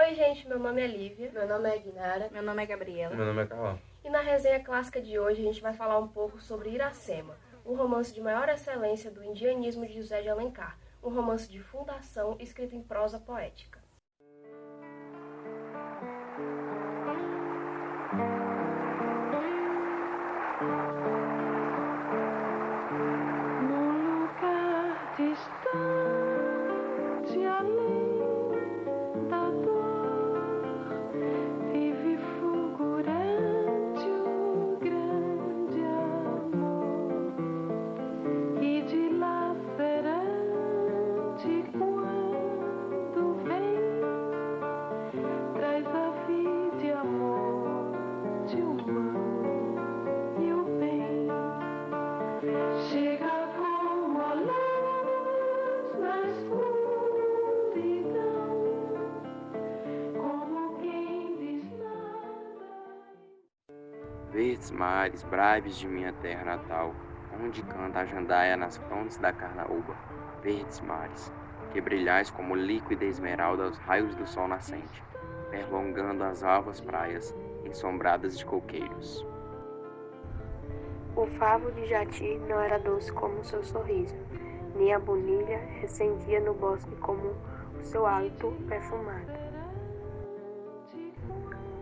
Oi gente, meu nome é Lívia. Meu nome é Guinara. Meu nome é Gabriela. Meu nome é Carlão. E na resenha clássica de hoje a gente vai falar um pouco sobre Iracema, um romance de maior excelência do indianismo de José de Alencar, um romance de fundação escrito em prosa poética. Num lugar distante, além da dor, vive fulgurante o grande amor, e dilacerante quando vem, traz a vida e amor de humano e o bem. Chega como a luz na escuridão, como quem diz nada. Verdes mares, braves de minha terra natal, onde canta a jandaia nas frontes da carnaúba. Verdes mares, que brilhais como líquida esmeralda aos raios do sol nascente, perlongando as alvas praias ensombradas de coqueiros. O favo de Jati não era doce como o seu sorriso, nem a bonilha recendia no bosque como o seu hálito perfumado.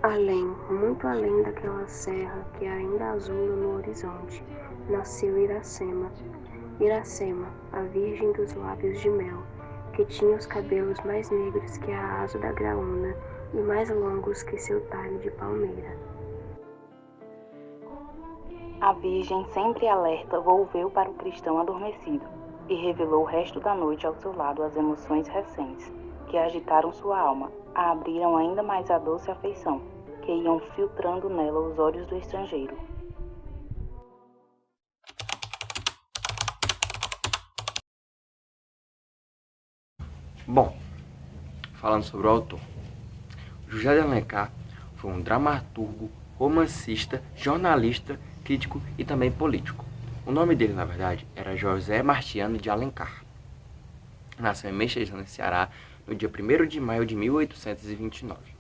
Além, muito além daquela serra que ainda azula no horizonte, nasceu Iracema. Iracema, a virgem dos lábios de mel, que tinha os cabelos mais negros que a asa da graúna e mais longos que seu talho de palmeira. A Virgem, sempre alerta, volveu para o cristão adormecido e revelou o resto da noite ao seu lado as emoções recentes, que agitaram sua alma, a abriram ainda mais a doce afeição, que iam filtrando nela os olhos do estrangeiro. Bom, falando sobre o autor, José de Alencar foi um dramaturgo, romancista, jornalista, crítico e também político. O nome dele, na verdade, era José Martiano de Alencar. Nasceu em Meixeira, no Ceará, no dia 1º de maio de 1829.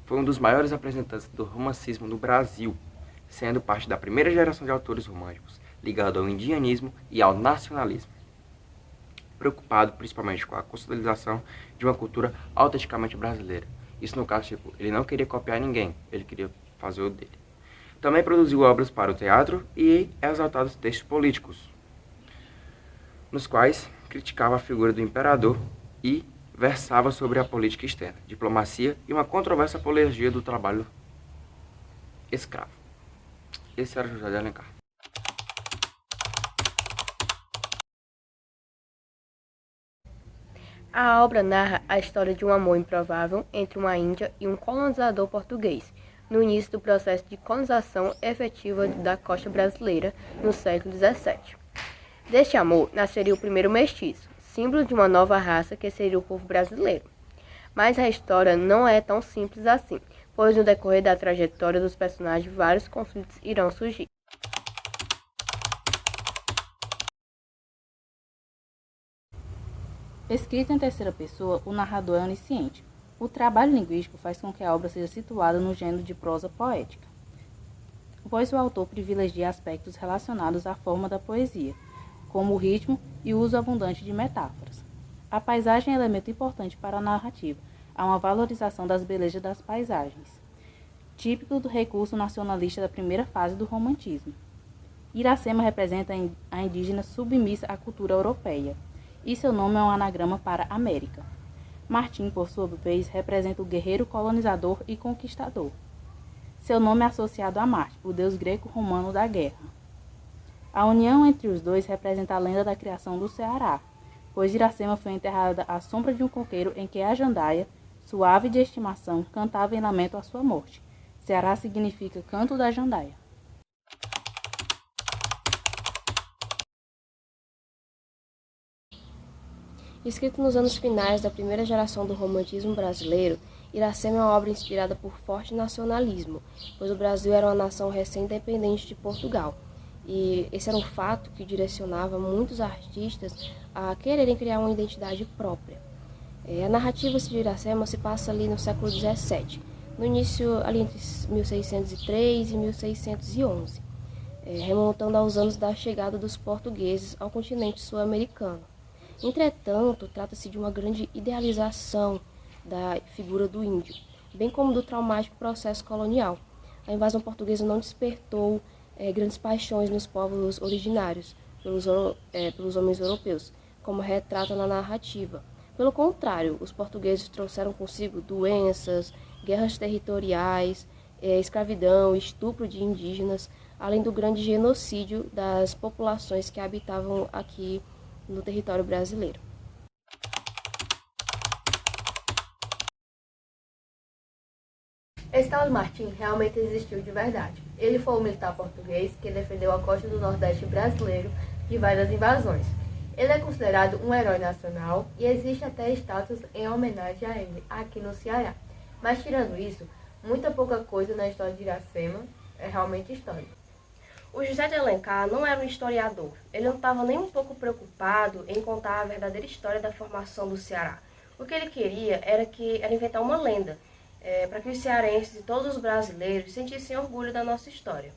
Foi um dos maiores representantes do romancismo no Brasil, sendo parte da primeira geração de autores românticos, ligado ao indianismo e ao nacionalismo, preocupado principalmente com a consolidação de uma cultura autenticamente brasileira. Isso no caso, ele não queria copiar ninguém, ele queria fazer o dele. Também produziu obras para o teatro e exaltados textos políticos, nos quais criticava a figura do imperador e versava sobre a política externa, diplomacia e uma controversa apologia do trabalho escravo. Esse era José de Alencar. A obra narra a história de um amor improvável entre uma índia e um colonizador português, no início do processo de colonização efetiva da costa brasileira no século XVII. Deste amor nasceria o primeiro mestiço, símbolo de uma nova raça que seria o povo brasileiro. Mas a história não é tão simples assim, pois no decorrer da trajetória dos personagens vários conflitos irão surgir. Escrito em terceira pessoa, o narrador é onisciente. O trabalho linguístico faz com que a obra seja situada no gênero de prosa poética, pois o autor privilegia aspectos relacionados à forma da poesia, como o ritmo e o uso abundante de metáforas. A paisagem é elemento importante para a narrativa. Há uma valorização das belezas das paisagens, típico do recurso nacionalista da primeira fase do romantismo. Iracema representa a indígena submissa à cultura europeia, e seu nome é um anagrama para América. Martim, por sua vez, representa o guerreiro colonizador e conquistador. Seu nome é associado a Marte, o deus greco-romano da guerra. A união entre os dois representa a lenda da criação do Ceará, pois Iracema foi enterrada à sombra de um coqueiro em que a jandaia, suave de estimação, cantava em lamento à sua morte. Ceará significa canto da jandaia. Escrito nos anos finais da primeira geração do romantismo brasileiro, Iracema é uma obra inspirada por forte nacionalismo, pois o Brasil era uma nação recém-independente de Portugal. E esse era um fato que direcionava muitos artistas a quererem criar uma identidade própria. A narrativa de Iracema se passa ali no século XVII, no início ali entre 1603 e 1611, remontando aos anos da chegada dos portugueses ao continente sul-americano. Entretanto, trata-se de uma grande idealização da figura do índio, bem como do traumático processo colonial. A invasão portuguesa não despertou grandes paixões nos povos originários, pelos homens europeus, como retrata na narrativa. Pelo contrário, os portugueses trouxeram consigo doenças, guerras territoriais, escravidão, estupro de indígenas, além do grande genocídio das populações que habitavam aqui no território brasileiro. Esse Carlos Martim realmente existiu de verdade. Ele foi um militar português que defendeu a costa do Nordeste brasileiro de várias invasões. Ele é considerado um herói nacional e existe até estátuas em homenagem a ele aqui no Ceará. Mas tirando isso, muita pouca coisa na história de Iracema é realmente história. O José de Alencar não era um historiador. Ele não estava nem um pouco preocupado em contar a verdadeira história da formação do Ceará. O que ele queria era inventar uma lenda, para que os cearenses e todos os brasileiros sentissem orgulho da nossa história.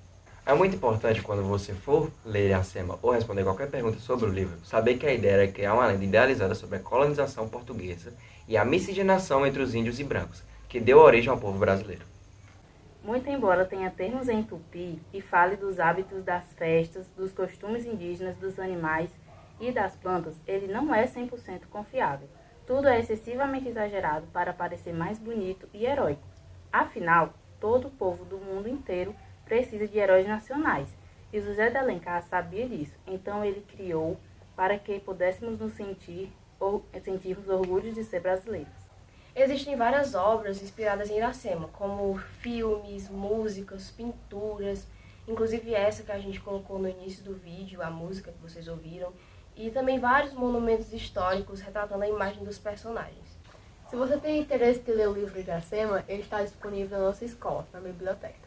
É muito importante quando você for ler Iracema ou responder qualquer pergunta sobre o livro, saber que a ideia era criar uma lenda idealizada sobre a colonização portuguesa e a miscigenação entre os índios e brancos, que deu origem ao povo brasileiro. Muito embora tenha termos em tupi e fale dos hábitos das festas, dos costumes indígenas, dos animais e das plantas, ele não é 100% confiável. Tudo é excessivamente exagerado para parecer mais bonito e heróico. Afinal, todo o povo do mundo inteiro precisa de heróis nacionais, e José de Alencar sabia disso, então ele criou para que pudéssemos nos sentirmos orgulhos de ser brasileiros. Existem várias obras inspiradas em Iracema, como filmes, músicas, pinturas, inclusive essa que a gente colocou no início do vídeo, a música que vocês ouviram, e também vários monumentos históricos retratando a imagem dos personagens. Se você tem interesse em ler o livro de Iracema, ele está disponível na nossa escola, na biblioteca.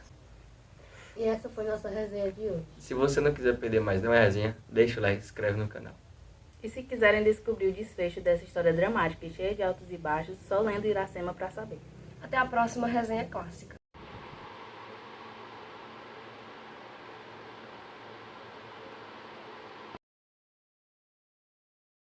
E essa foi nossa resenha de hoje. Se você não quiser perder mais nenhuma resenha, deixa o like e se inscreve no canal. E se quiserem descobrir o desfecho dessa história dramática e cheia de altos e baixos, só lendo Iracema para saber. Até a próxima resenha clássica.